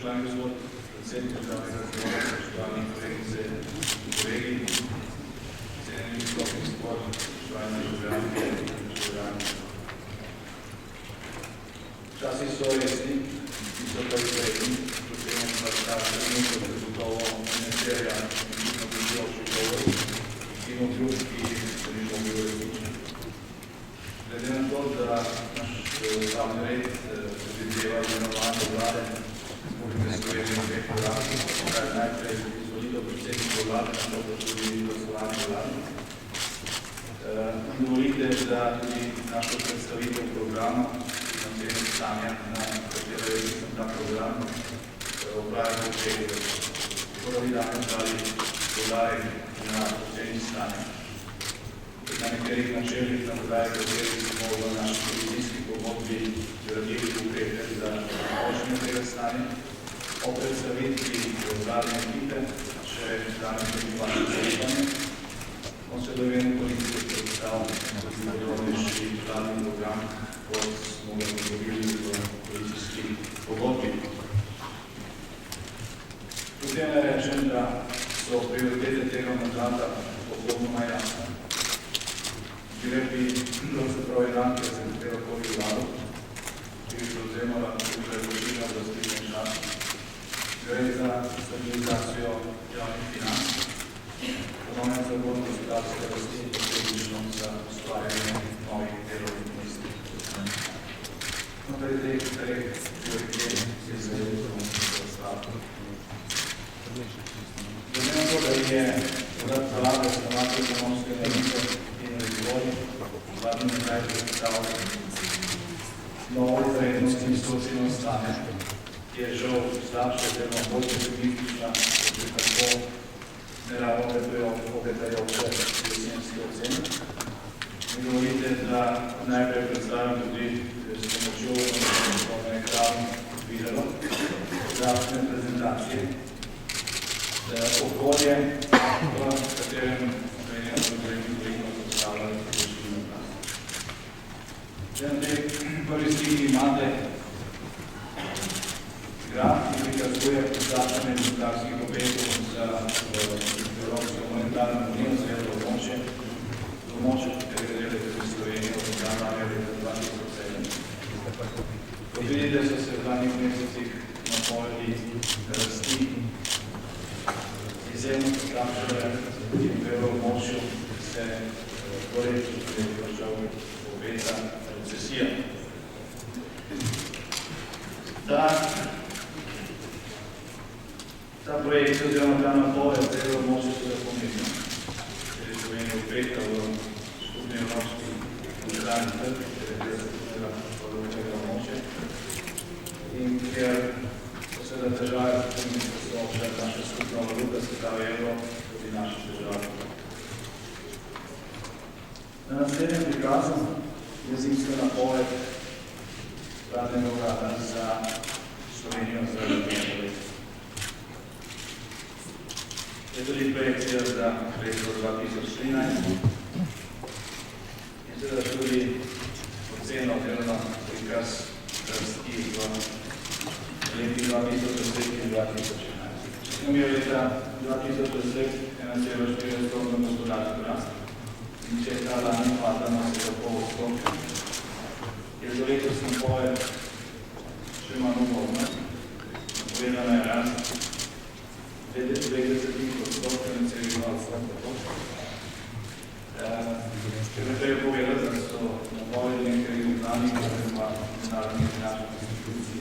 Spoštovani gospod predsednik državnega zbora, spoštovani kolegice in kolegi, cenjeni visoki zbor, spoštovani državljanke in državljani. Časi so resni, niso pa izredni, potem pa ta trenutek zagotovo ne terja nekino prišloših govorov in obljub, ki se ni mogli uresničiti. Glede na to, da naš ustavni red predvideva imenovanje vlade Republike Slovenije v dveh programih, kar najprej izvolitev predsednika vlade, nato pa tudi glasovanje vlade. Dovolite, da tudi našo predstavitev programa na cene stanja, na katero je mislim ta program, opravimo v tej prvi danes dali podarek na oceni stanja. Na nekaterih načelih, na podlagi katerih smo v naši policijski pogodbi gradili ukrepe za izboljšanje tega stanja. O predstavitvi vladne ekipe, še danes tudi vaše zaupanje, smo se dovedeni politike predstavili tudi podrobnejši vladni program, kot smo ga dobili v policijski pogodbi. Potem ne rečem, da so prioritete tega mandata popolnoma jasne. Gre bi pravzaprav enake za katerokoli vlado, ki bi prevzemala večino oblasti in čas. Gre za stabilizacijo javnih financ, ponovno zagon gospodarske rasti in posledično za ustvarjanje novih delovnih mest. Naprej teh treh prioritet se izvedel predstavljati. Glede na to, da je urad vlade stanovatelj ekonomske enotnosti in razvoj, vladni nekaj predstavlja novo izrednost in socijalno stanje, ki je žal slabše, oziroma bolj pesimistična, kot je tako neravno obetajoče jesenske ocene. Mi dovolite, da najprej predstavim tudi s pomočjo na ekranu video zdravstvene prezentacije, okolje, v katerem Slovenija veliko predstavlja večino nas. Na tej prvi sliki imate graf, ki prikazuje podaljšanje gospodarskih obetov za Evropsko monetarno unijo, za evroobmočje, katerega delate v Sloveniji od januarja leta 2007. Kot vidite, so se v zadnjih mesecih napovedi rasti izjemno poslabšale in v evroobmočju se torej držav obeta recesija. Ta projekt oziroma ta napoved za evroobmočje so da pomembno, ker je Slovenija vpeta v skupni evropski monetarni trg, ker je za področje evroobmočje in ker so seveda države, ki so še naša skupna valuta, se pravi evro, tudi naše države. Na naslednjem prikazu je zimska napoved vladnega urada za Slovenijo za leto leto. Je tudi projekcija za leto 2013 in seveda tudi ocena oziroma prikaz rasti v leti 2010 in 2011. Smo imeli leta 2010 1,4% gospodarski rast in če je ta lani pada na 7,5%, je za letos napoved še manj ugodna. Povedana je rast 20%. Treba povedati, da so napovedi nekaj znanih oziroma mednarodnih finančnih institucij